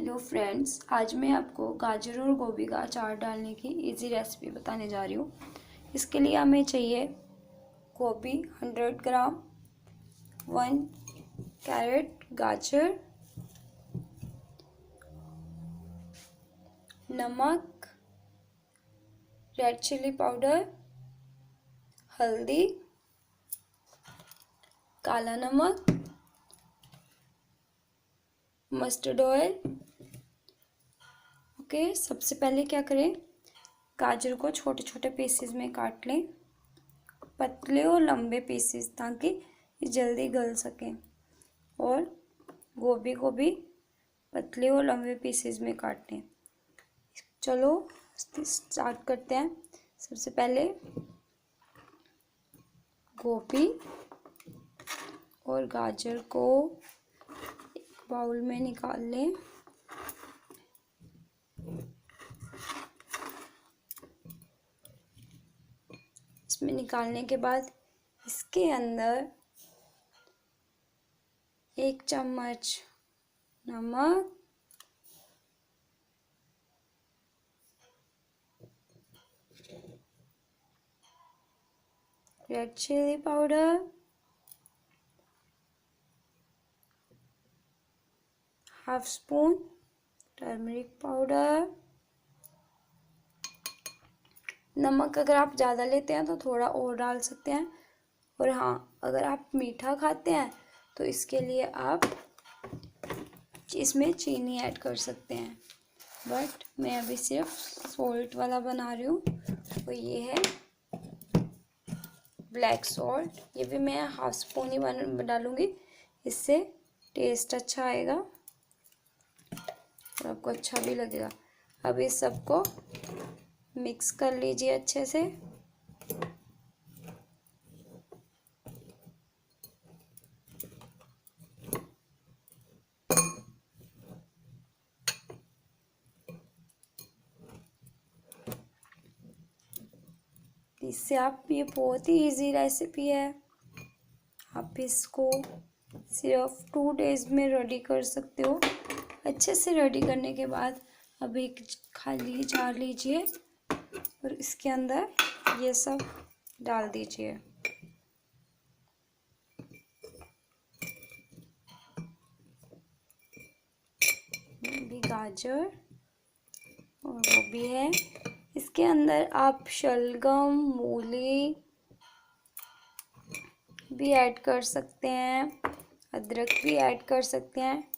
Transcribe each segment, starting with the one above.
Hello friends, आज मैं आपको गाजर और गोभी का अचार डालने की इजी रेसिपी बताने जा रही हूँ। इसके लिए हमें चाहिए गोभी 100 ग्राम, 1 कैरेट, गाजर, नमक, रेड चिली पाउडर, हल्दी, काला नमक, मस्टर्ड ऑयल। ओके, सबसे पहले क्या करें, गाजर को छोटे छोटे पीसेस में काट लें, पतले और लंबे पीसेस, ताकि ये जल्दी गल सकें। और गोभी को भी पतले और लंबे पीसेस में काट लें। चलो स्टार्ट करते हैं। सबसे पहले गोभी और गाजर को एक बाउल में निकाल लें। इसमें निकालने के बाद इसके अंदर 1 चम्मच नमक, red chilli powder, half spoon turmeric powder. नमक अगर आप ज़्यादा लेते हैं तो थोड़ा और डाल सकते हैं। और हाँ, अगर आप मीठा खाते हैं तो इसके लिए आप इसमें चीनी ऐड कर सकते हैं, बट मैं अभी सिर्फ सॉल्ट वाला बना रही हूँ। तो ये है ब्लैक सॉल्ट, ये भी मैं हाफ स्पून ही डालूँगी, इससे टेस्ट अच्छा आएगा और आपको अच्छा भी लगेगा। अब इस सबको मिक्स कर लीजिए अच्छे से। इससे आप, ये बहुत ही इजी रेसिपी है, आप इसको सिर्फ 2 डेज में रेडी कर सकते हो। अच्छे से रेडी करने के बाद अब एक खाली जार लीजिए और इसके अंदर ये सब डाल दीजिए। भी गाजर और गोभी है। इसके अंदर आप शलगम, मूली भी ऐड कर सकते हैं, अदरक भी ऐड कर सकते हैं।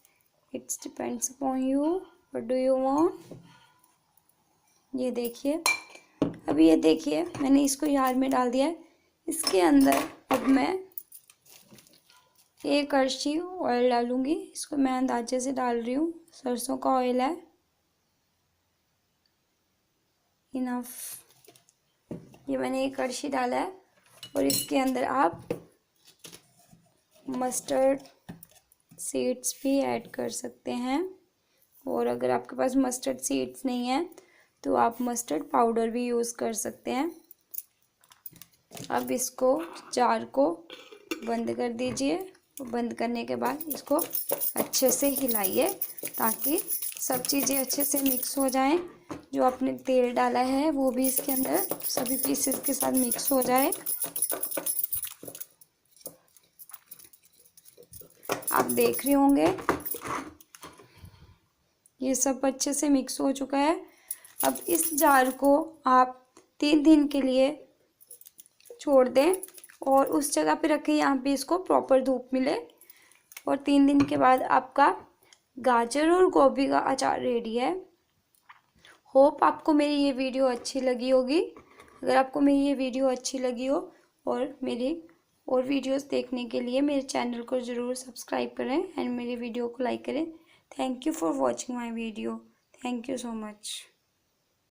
It's depends upon you, what do you want. ये देखिए, अभी ये देखिए मैंने इसको जार में डाल दिया है। इसके अंदर अब मैं 1 कड़छी ऑयल डालूंगी। इसको मैं अंदाजे से डाल रही हूँ, सरसों का ऑयल है, इनफ। ये मैंने 1 कड़छी डाला है। और इसके अंदर आप मस्टर्ड सीड्स भी ऐड कर सकते हैं, और अगर आपके पास मस्टर्ड सीड्स नहीं है तो आप मस्टर्ड पाउडर भी यूज़ कर सकते हैं। अब इसको, जार को बंद कर दीजिए। बंद करने के बाद इसको अच्छे से हिलाइए, ताकि सब चीज़ें अच्छे से मिक्स हो जाएं। जो आपने तेल डाला है वो भी इसके अंदर सभी पीसेस के साथ मिक्स हो जाए। आप देख रहे होंगे ये सब अच्छे से मिक्स हो चुका है। अब इस जार को आप 3 दिन के लिए छोड़ दें और उस जगह पे रखें यहाँ पे इसको प्रॉपर धूप मिले। और 3 दिन के बाद आपका गाजर और गोभी का अचार रेडी है। होप आपको मेरी ये वीडियो अच्छी लगी होगी। अगर आपको मेरी ये वीडियो अच्छी लगी हो और मेरी और वीडियोस देखने के लिए मेरे चैनल को ज़रूर सब्सक्राइब करें एंड मेरी वीडियो को लाइक करें। Thank you for watching my video. Thank you so much.